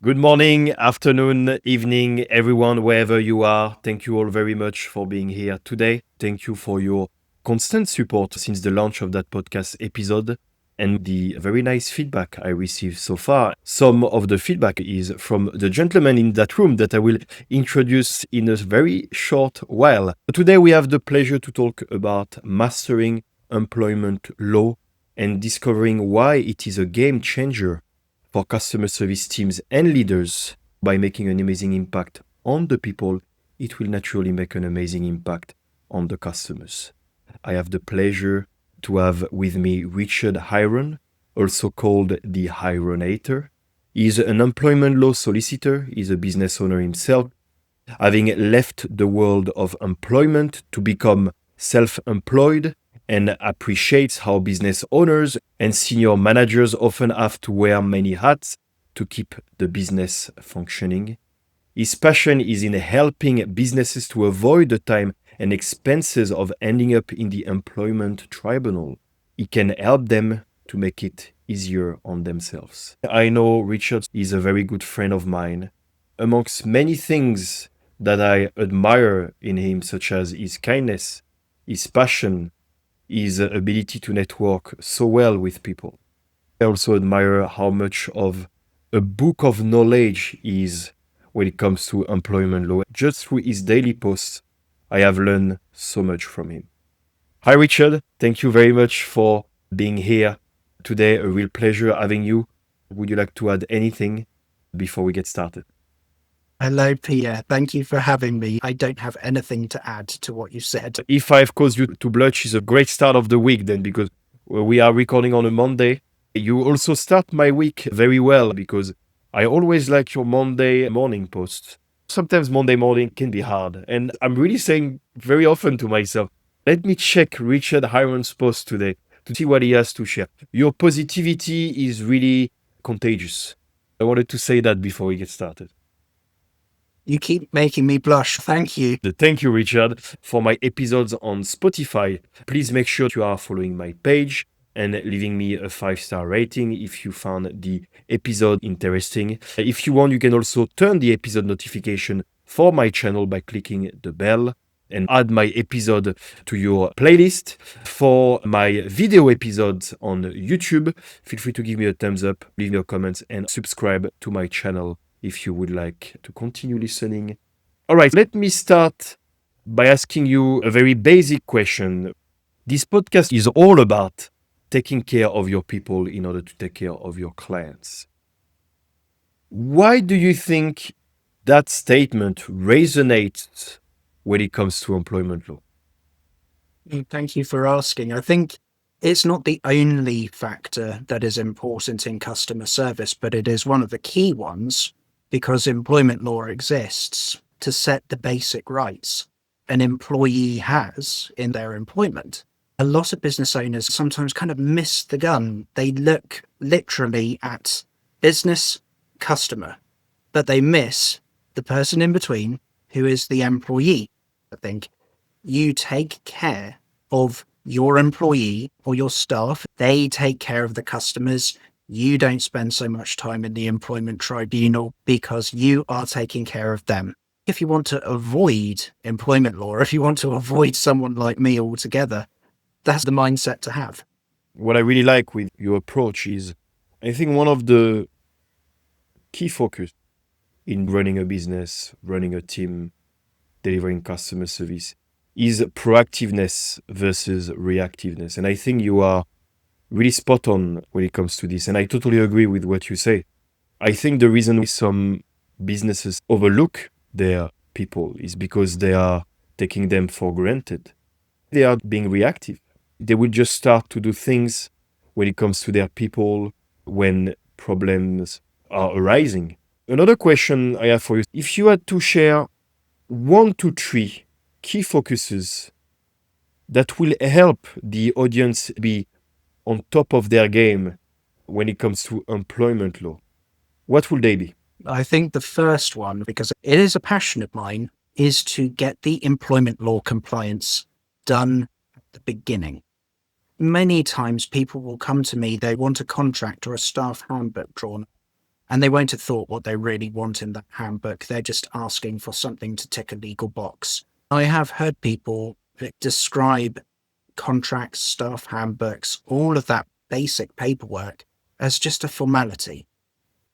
Good morning, afternoon, evening, everyone, wherever you are. Thank you all very much for being here today. Thank you for your constant support since the launch of that podcast episode and the very nice feedback I received so far. Some of the feedback is from the gentleman in that room that I will introduce in a very short while. Today we have the pleasure to talk about mastering employment law and discovering why it is a game changer for customer service teams and leaders. By making an amazing impact on the people, it will naturally make an amazing impact on the customers. I have the pleasure to have with me Richard Hiron, also called the Hironator. He's an employment law solicitor, he's a business owner himself, having left the world of employment to become self-employed, and appreciates how business owners and senior managers often have to wear many hats to keep the business functioning. His passion is in helping businesses to avoid the time and expenses of ending up in the employment tribunal. He can help them to make it easier on themselves. I know Richard is a very good friend of mine. Amongst many things that I admire in him, such as his kindness, his passion, his ability to network so well with people. I also admire how much of a book of knowledge he is when it comes to employment law. Just through his daily posts, I have learned so much from him. Hi, Richard. Thank you very much for being here today. A real pleasure having you. Would you like to add anything before we get started? Hello, Pierre. Thank you for having me. I don't have anything to add to what you said. If I've caused you to blush, is a great start of the week then, because we are recording on a Monday. You also start my week very well, because I always like your Monday morning posts. Sometimes Monday morning can be hard, and I'm really saying very often to myself, let me check Richard Hiron's post today to see what he has to share. Your positivity is really contagious. I wanted to say that before we get started. You keep making me blush. Thank you. Thank you, Richard. For my episodes on Spotify, please make sure you are following my page and leaving me a 5-star rating if you found the episode interesting. If you want, you can also turn the episode notification for my channel by clicking the bell and add my episode to your playlist. For my video episodes on YouTube, feel free to give me a thumbs up, leave me a comment, and subscribe to my channel if you would like to continue listening. All right, let me start by asking you a very basic question. This podcast is all about taking care of your people in order to take care of your clients. Why do you think that statement resonates when it comes to employment law? Thank you for asking. I think it's not the only factor that is important in customer service, but it is one of the key ones because employment law exists to set the basic rights an employee has in their employment. A lot of business owners sometimes kind of miss the gun. They look literally at business, customer, but they miss the person in between who is the employee. I think you take care of your employee or your staff. They take care of the customers. You don't spend so much time in the employment tribunal because you are taking care of them. If you want to avoid employment law, or if you want to avoid someone like me altogether, that's the mindset to have. What I really like with your approach is, I think one of the key focus in running a business, running a team, delivering customer service is proactiveness versus reactiveness. And I think you are really spot on when it comes to this. And I totally agree with what you say. I think the reason some businesses overlook their people is because they are taking them for granted. They are being reactive. They will just start to do things when it comes to their people when problems are arising. Another question I have for you, if you had to share 1 to 3 key focuses that will help the audience be on top of their game when it comes to employment law, what will they be? I think the first one, because it is a passion of mine, is to get the employment law compliance done at the beginning. Many times people will come to me, they want a contract or a staff handbook drawn, and they won't have thought what they really want in that handbook. They're just asking for something to tick a legal box. I have heard people describe contracts, staff handbooks, all of that basic paperwork as just a formality.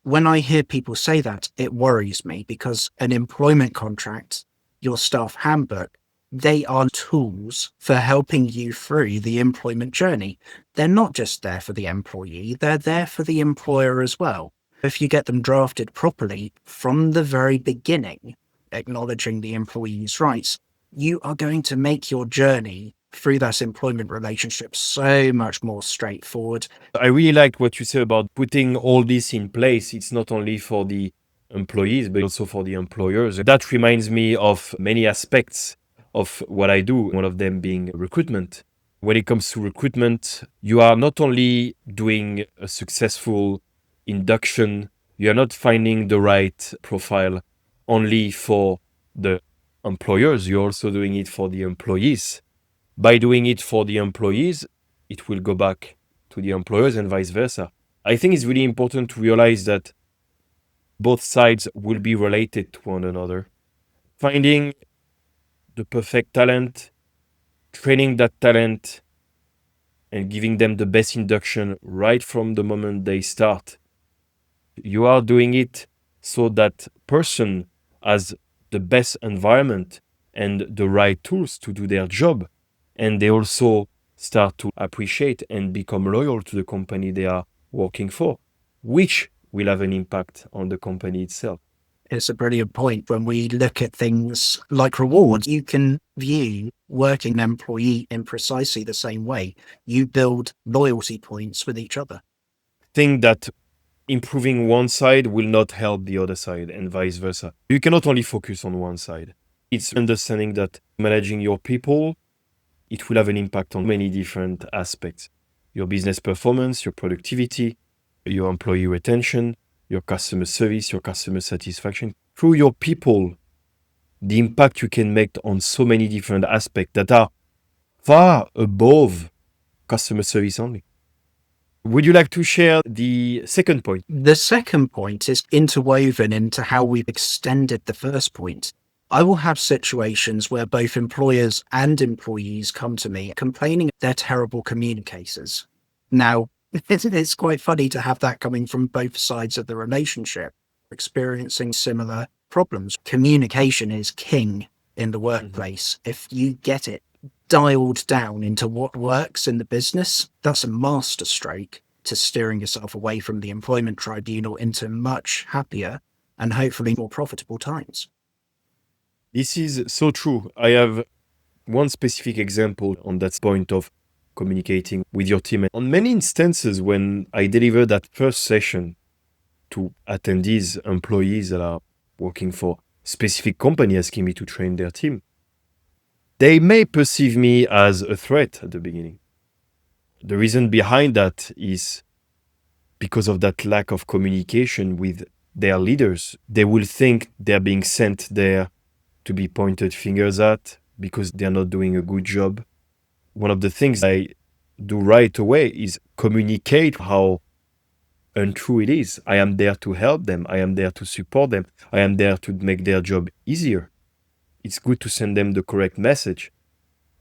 When I hear people say that, it worries me, because an employment contract, your staff handbook, they are tools for helping you through the employment journey. They're not just there for the employee, they're there for the employer as well. If you get them drafted properly from the very beginning, acknowledging the employee's rights, you are going to make your journey through that employment relationship so much more straightforward. I really liked what you said about putting all this in place. It's not only for the employees, but also for the employers. That reminds me of many aspects of what I do, one of them being recruitment. When it comes to recruitment, you are not only doing a successful induction, you are not finding the right profile only for the employers, you're also doing it for the employees. By doing it for the employees, it will go back to the employers and vice versa. I think it's really important to realize that both sides will be related to one another. Finding the perfect talent, training that talent, and giving them the best induction right from the moment they start. You are doing it so that person has the best environment and the right tools to do their job. And they also start to appreciate and become loyal to the company they are working for, which will have an impact on the company itself. It's a brilliant point. When we look at things like rewards, you can view working an employee in precisely the same way. You build loyalty points with each other. Think that improving one side will not help the other side and vice versa. You cannot only focus on one side. It's understanding that managing your people, it will have an impact on many different aspects. Your business performance, your productivity, your employee retention, your customer service, your customer satisfaction. Through your people, the impact you can make on so many different aspects that are far above customer service only. Would you like to share the second point? The second point is interwoven into how we've extended the first point. I will have situations where both employers and employees come to me complaining they're terrible communicators. Now, it's quite funny to have that coming from both sides of the relationship, experiencing similar problems. Communication is king in the workplace. If you get it dialed down into what works in the business, that's a masterstroke to steering yourself away from the employment tribunal into much happier and hopefully more profitable times. This is so true. I have one specific example on that point of communicating with your team. On many instances, when I deliver that first session to attendees, employees that are working for specific company asking me to train their team, they may perceive me as a threat at the beginning. The reason behind that is because of that lack of communication with their leaders. They will think they're being sent there to be pointed fingers at because they're not doing a good job. One of the things I do right away is communicate how untrue it is. I am there to help them. I am there to support them. I am there to make their job easier. It's good to send them the correct message.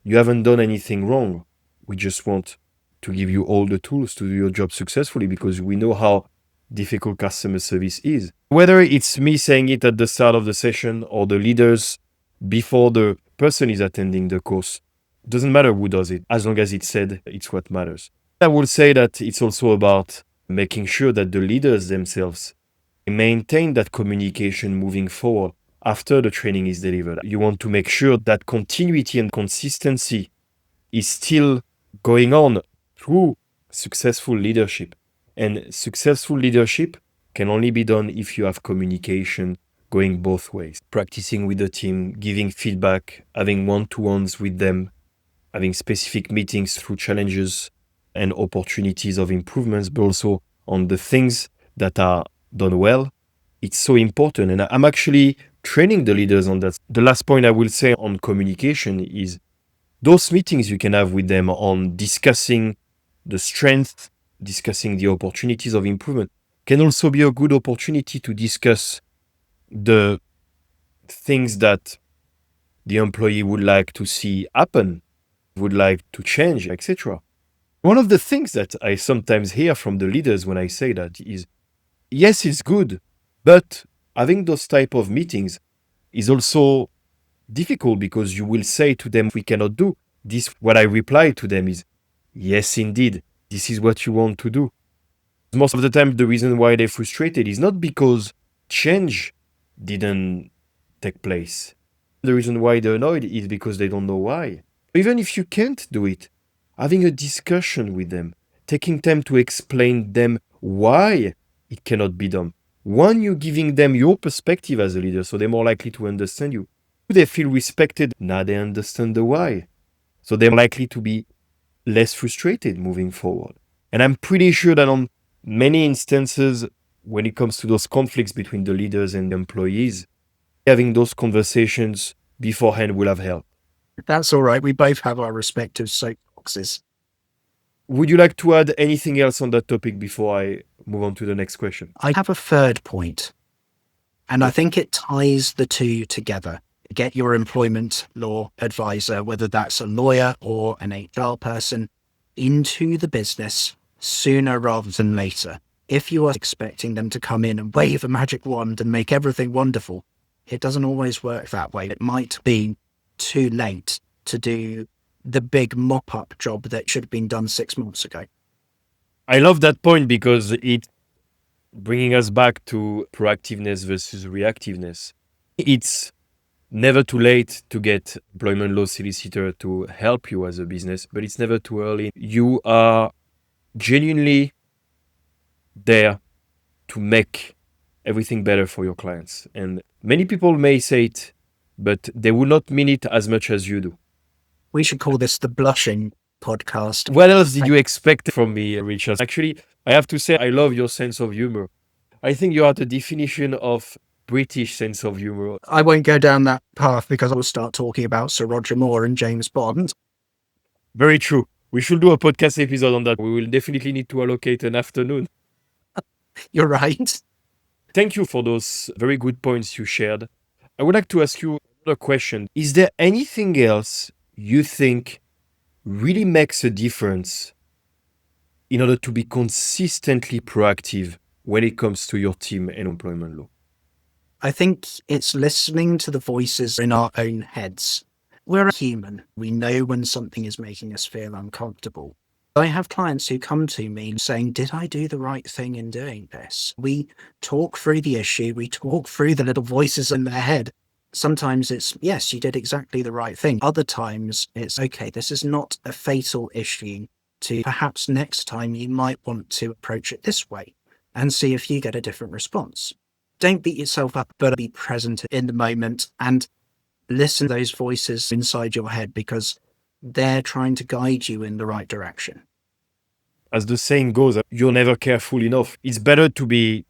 You haven't done anything wrong. We just want to give you all the tools to do your job successfully because we know how difficult customer service is. Whether it's me saying it at the start of the session or the leaders before the person is attending the course, doesn't matter who does it, as long as it's said, it's what matters. I will say that it's also about making sure that the leaders themselves maintain that communication moving forward after the training is delivered. You want to make sure that continuity and consistency is still going on through successful leadership. And successful leadership can only be done if you have communication going both ways. Practicing with the team, giving feedback, having one-to-ones with them, having specific meetings through challenges and opportunities of improvements, but also on the things that are done well. It's so important. And I'm actually training the leaders on that. The last point I will say on communication is those meetings you can have with them on discussing the strength, discussing the opportunities of improvement. can also be a good opportunity to discuss the things that the employee would like to see happen, would like to change, etc. One of the things that I sometimes hear from the leaders when I say that is, yes, it's good, but having those type of meetings is also difficult because you will say to them, we cannot do this. What I reply to them is, yes, indeed, this is what you want to do. Most of the time, the reason why they're frustrated is not because change didn't take place. The reason why they're annoyed is because they don't know why. Even if you can't do it, having a discussion with them, taking time to explain them why it cannot be done. One, you're giving them your perspective as a leader, so they're more likely to understand you. They feel respected. Now they understand the why. So they're likely to be less frustrated moving forward. And I'm pretty sure that on many instances, when it comes to those conflicts between the leaders and the employees, having those conversations beforehand will have helped. That's all right. We both have our respective soapboxes. Would you like to add anything else on that topic before I move on to the next question? I have a third point, and I think it ties the two together. Get your employment law advisor, whether that's a lawyer or an HR person, into the business sooner rather than later. If you are expecting them to come in and wave a magic wand and make everything wonderful, it doesn't always work that way. It might be too late to do the big mop-up job that should have been done 6 months ago. I love that point because it bringing us back to proactiveness versus reactiveness. It's never too late to get employment law solicitor to help you as a business, but it's never too early. You are genuinely there to make everything better for your clients. And many people may say it, but they will not mean it as much as you do. We should call this the blushing podcast. What else did you expect from me, Richard? Actually, I have to say, I love your sense of humor. I think you are the definition of British sense of humor. I won't go down that path because I will start talking about Sir Roger Moore and James Bond. Very true. We should do a podcast episode on that. We will definitely need to allocate an afternoon. You're right. Thank you for those very good points you shared. I would like to ask you another question. Is there anything else you think really makes a difference in order to be consistently proactive when it comes to your team and employment law? I think it's listening to the voices in our own heads. We're human. We know when something is making us feel uncomfortable. I have clients who come to me saying, did I do the right thing in doing this? We talk through the issue. We talk through the little voices in their head. Sometimes it's, yes, you did exactly the right thing. Other times it's, okay, this is not a fatal issue. To perhaps next time you might want to approach it this way and see if you get a different response. Don't beat yourself up, but be present in the moment and listen to those voices inside your head because they're trying to guide you in the right direction. As the saying goes, you're never careful enough. It's better to be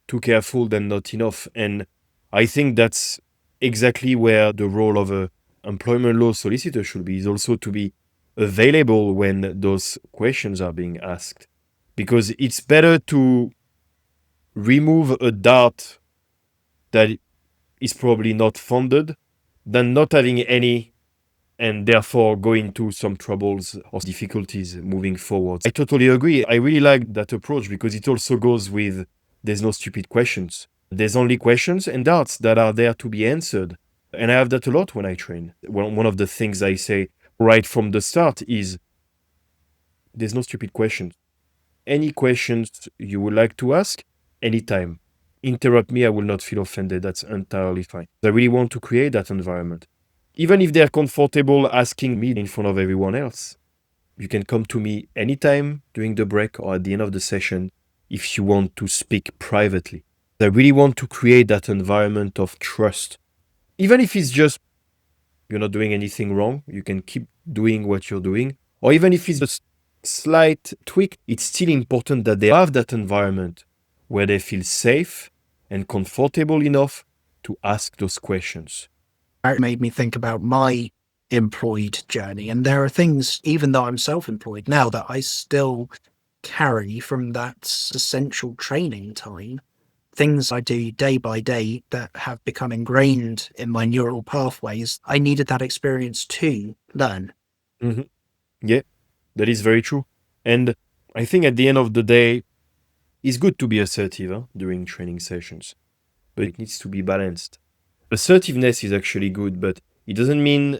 too careful than not enough. And I think that's exactly where the role of a employment law solicitor should be, is also to be available when those questions are being asked. Because it's better to remove a doubt that is probably not funded than not having any and therefore going to some troubles or difficulties moving forward. I totally agree. I really like that approach because it also goes with there's no stupid questions. There's only questions and doubts that are there to be answered. And I have that a lot when I train. One of the things I say right from the start is there's no stupid questions. Any questions you would like to ask, anytime. Interrupt me, I will not feel offended. That's entirely fine. I really want to create that environment. Even if they're comfortable asking me in front of everyone else, you can come to me anytime during the break or at the end of the session if you want to speak privately. I really want to create that environment of trust. Even if it's just you're not doing anything wrong, you can keep doing what you're doing. Or even if it's a slight tweak, it's still important that they have that environment where they feel safe and comfortable enough to ask those questions. It made me think about my employed journey. And there are things, even though I'm self-employed now, that I still carry from that essential training time. Things I do day by day that have become ingrained in my neural pathways, I needed that experience to learn. Hmm. Yeah, that is very true. And I think at the end of the day, it's good to be assertive during training sessions, but it needs to be balanced. Assertiveness is actually good, but it doesn't mean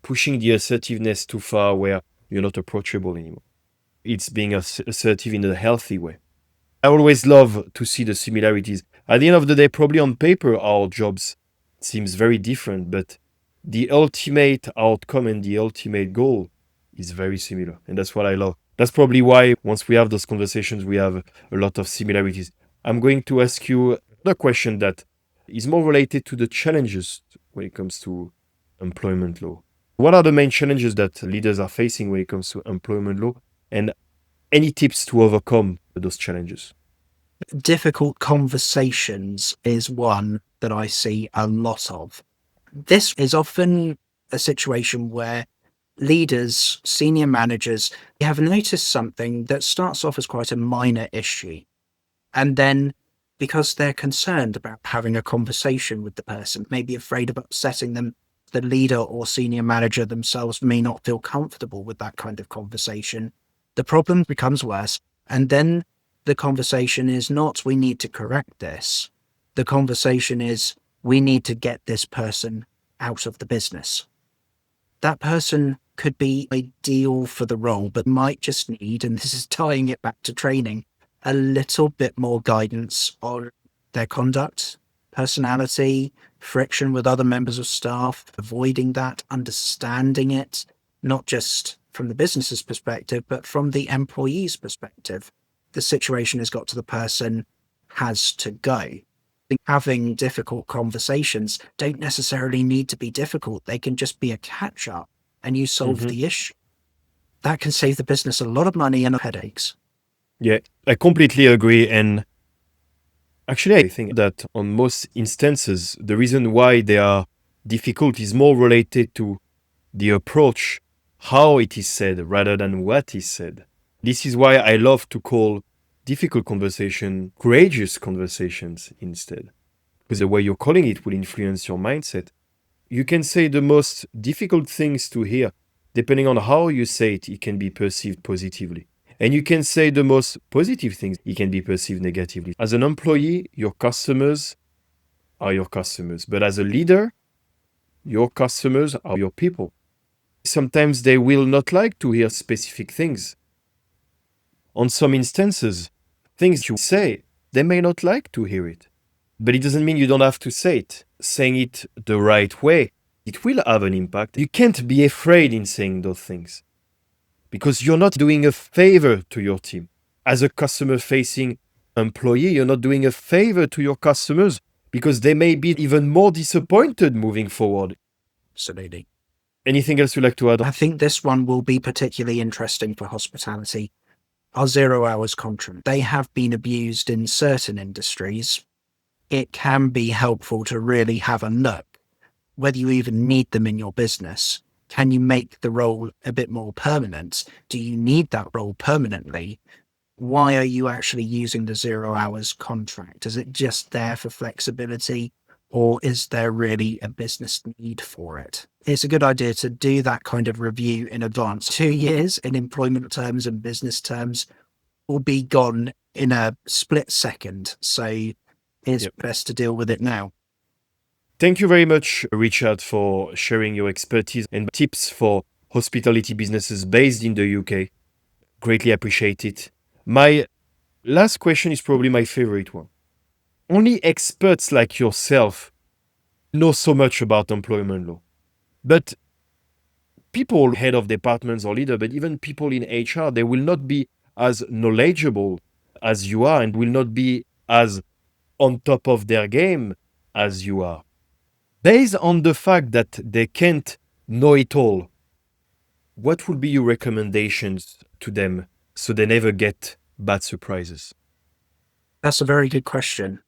pushing the assertiveness too far where you're not approachable anymore. It's being assertive in a healthy way. I always love to see the similarities. At the end of the day, probably on paper, our jobs seems very different, but the ultimate outcome and the ultimate goal is very similar. And that's what I love. That's probably why once we have those conversations, we have a lot of similarities. I'm going to ask you a question that is more related to the challenges when it comes to employment law. What are the main challenges that leaders are facing when it comes to employment law? And any tips to overcome those challenges? Difficult conversations is one that I see a lot of. This is often a situation where leaders, senior managers, have noticed something that starts off as quite a minor issue. And then, because they're concerned about having a conversation with the person, maybe afraid of upsetting them, the leader or senior manager themselves may not feel comfortable with that kind of conversation. The problem becomes worse. And then the conversation is not, we need to correct this. The conversation is, we need to get this person out of the business. That person could be ideal for the role, but might just need, and this is tying it back to training, a little bit more guidance on their conduct, personality, friction with other members of staff, avoiding that, understanding it, not just from the business's perspective, but from the employee's perspective. The situation has got to the person, has to go. Having difficult conversations don't necessarily need to be difficult. They can just be a catch up and you solve the issue. That can save the business a lot of money and headaches. Yeah, I completely agree. And actually, I think that on most instances, the reason why they are difficult is more related to the approach, how it is said, rather than what is said. This is why I love to call difficult conversation courageous conversations instead. Because the way you're calling it will influence your mindset. You can say the most difficult things to hear. Depending on how you say it, it can be perceived positively. And you can say the most positive things, it can be perceived negatively. As an employee, your customers are your customers. But as a leader, your customers are your people. Sometimes they will not like to hear specific things. On some instances, things you say, they may not like to hear it. But it doesn't mean you don't have to say it. Saying it the right way, it will have an impact. You can't be afraid in saying those things because you're not doing a favor to your team. As a customer-facing employee, you're not doing a favor to your customers because they may be even more disappointed moving forward. Absolutely. Anything else you'd like to add? I think this one will be particularly interesting for hospitality. Our 0 hours contract, they have been abused in certain industries. It can be helpful to really have a look whether you even need them in your business. Can you make the role a bit more permanent? Do you need that role permanently? Why are you actually using the 0 hours contract? Is it just there for flexibility, or is there really a business need for it? It's a good idea to do that kind of review in advance. 2 years in employment terms and business terms will be gone in a split second. So it's best to deal with it now. Thank you very much, Richard, for sharing your expertise and tips for hospitality businesses based in the UK. Greatly appreciate it. My last question is probably my favorite one. Only experts like yourself know so much about employment law. But people, head of departments or leader, but even people in HR, they will not be as knowledgeable as you are and will not be as on top of their game as you are. Based on the fact that they can't know it all, what would be your recommendations to them so they never get bad surprises? That's a very good question.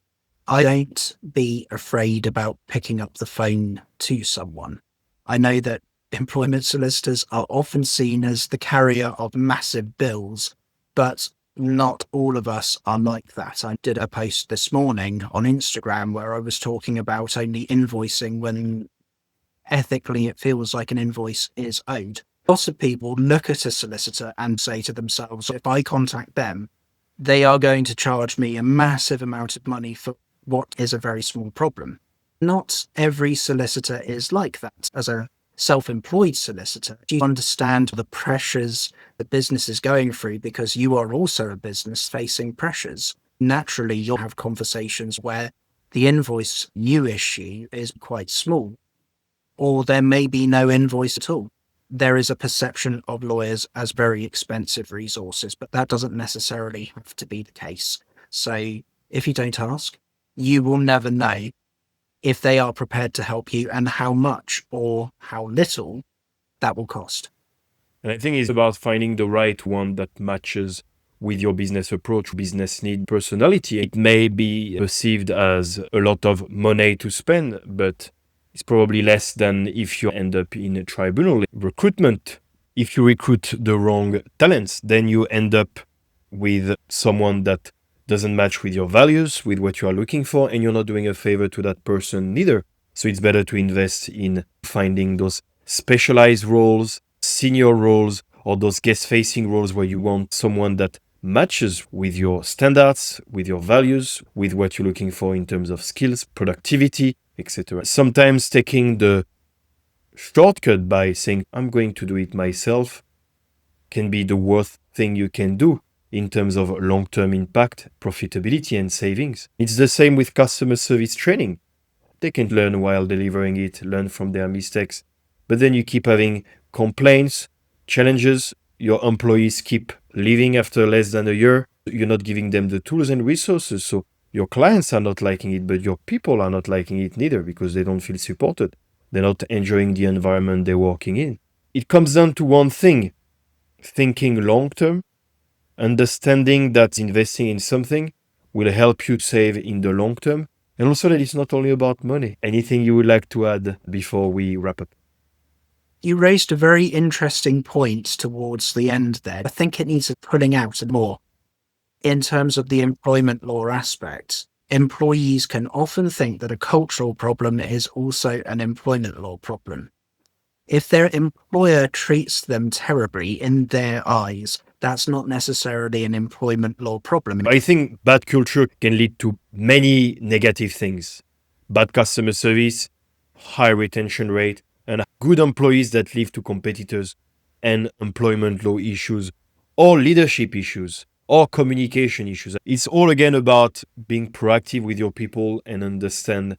I don't be afraid about picking up the phone to someone. I know that employment solicitors are often seen as the carrier of massive bills, But not all of us are like that. I did a post this morning on Instagram where I was talking about only invoicing when ethically it feels like an invoice is owed. Lots of people look at a solicitor and say to themselves, if I contact them, they are going to charge me a massive amount of money for what is a very small problem. Not every solicitor is like that. As a self-employed solicitor, you understand the pressures the business is going through because you are also a business facing pressures. Naturally, you'll have conversations where the invoice you issue is quite small, or there may be no invoice at all. There is a perception of lawyers as very expensive resources, but that doesn't necessarily have to be the case. So if you don't ask, you will never know if they are prepared to help you and how much or how little that will cost. And I think it's about finding the right one that matches with your business approach, business need, personality. It may be perceived as a lot of money to spend, but it's probably less than if you end up in a tribunal. Recruitment, if you recruit the wrong talents, then you end up with someone that doesn't match with your values, with what you are looking for, and you're not doing a favor to that person neither. So it's better to invest in finding those specialized roles, senior roles, or those guest-facing roles where you want someone that matches with your standards, with your values, with what you're looking for in terms of skills, productivity, etc. Sometimes taking the shortcut by saying, I'm going to do it myself, can be the worst thing you can do in terms of long-term impact, profitability, and savings. It's the same with customer service training. They can learn while delivering it, learn from their mistakes. But then you keep having complaints, challenges. Your employees keep leaving after less than a year. You're not giving them the tools and resources. So your clients are not liking it, but your people are not liking it neither because they don't feel supported. They're not enjoying the environment they're working in. It comes down to one thing: thinking long-term, understanding that investing in something will help you save in the long term, and also that it's not only about money. Anything you would like to add before we wrap up? You raised a very interesting point towards the end there. I think it needs pulling out more. In terms of the employment law aspect, employees can often think that a cultural problem is also an employment law problem. If their employer treats them terribly in their eyes, that's not necessarily an employment law problem. I think bad culture can lead to many negative things. Bad customer service, high retention rate, and good employees that leave to competitors, and employment law issues, or leadership issues, or communication issues. It's all again about being proactive with your people and understand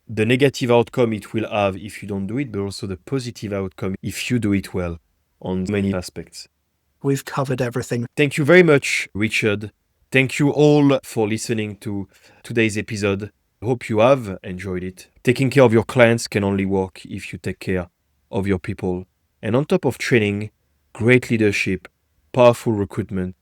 the negative outcome it will have if you don't do it, but also the positive outcome if you do it well on many aspects. We've covered everything. Thank you very much, Richard. Thank you all for listening to today's episode. Hope you have enjoyed it. Taking care of your clients can only work if you take care of your people. And on top of training, great leadership, powerful recruitment,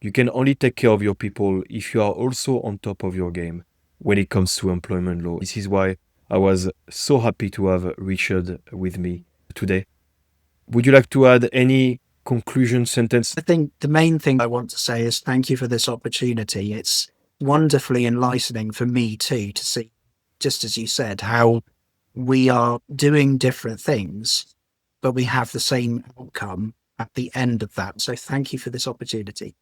you can only take care of your people if you are also on top of your game when it comes to employment law. This is why I was so happy to have Richard with me today. Would you like to add any conclusion sentence? I think the main thing I want to say is thank you for this opportunity. It's wonderfully enlightening for me too to see, just as you said, how we are doing different things, but we have the same outcome at the end of that. So thank you for this opportunity.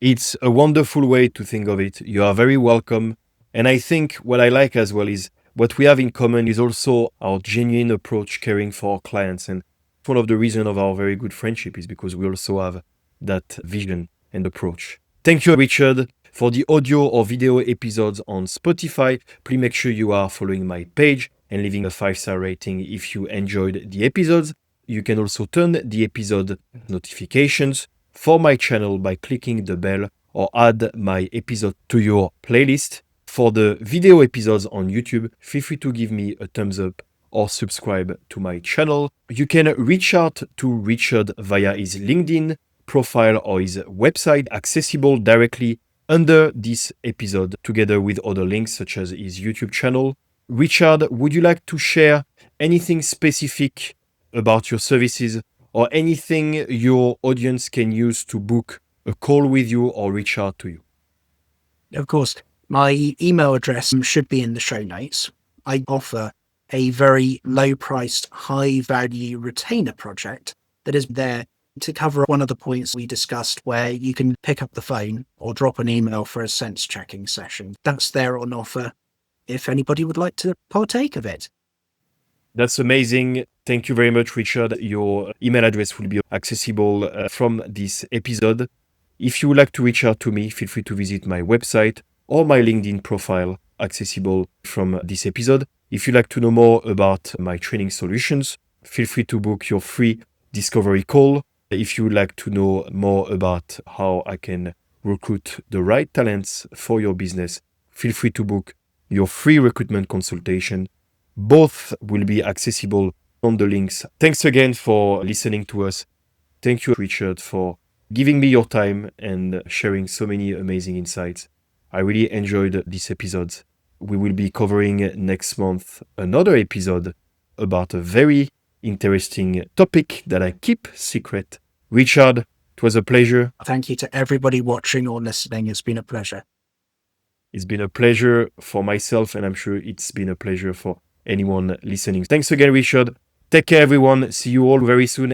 It's a wonderful way to think of it. You are very welcome. And I think what I like as well is what we have in common is also our genuine approach caring for our clients. And one of the reasons of our very good friendship is because we also have that vision and approach. Thank you, Richard. For the audio or video episodes on Spotify, please make sure you are following my page and leaving a 5-star rating if you enjoyed the episodes. You can also turn the episode notifications for my channel by clicking the bell or add my episode to your playlist. For the video episodes on YouTube, feel free to give me a thumbs up or subscribe to my channel. You can reach out to Richard via his LinkedIn profile or his website, accessible directly under this episode, together with other links such as his YouTube channel. Richard, would you like to share anything specific about your services or anything your audience can use to book a call with you or reach out to you? Of course, my email address should be in the show notes. I offer a very low-priced, high-value retainer project that is there to cover one of the points we discussed, where you can pick up the phone or drop an email for a sense-checking session. That's there on offer if anybody would like to partake of it. That's amazing. Thank you very much, Richard. Your email address will be accessible from this episode. If you would like to reach out to me, feel free to visit my website or my LinkedIn profile accessible from this episode. If you'd like to know more about my training solutions, feel free to book your free discovery call. If you would like to know more about how I can recruit the right talents for your business, feel free to book your free recruitment consultation. Both will be accessible on the links. Thanks again for listening to us. Thank you, Richard, for giving me your time and sharing so many amazing insights. I really enjoyed this episode. We will be covering next month another episode about a very interesting topic that I keep secret. Richard, it was a pleasure. Thank you to everybody watching or listening. It's been a pleasure. It's been a pleasure for myself, and I'm sure it's been a pleasure for anyone listening. Thanks again, Richard. Take care, everyone. See you all very soon.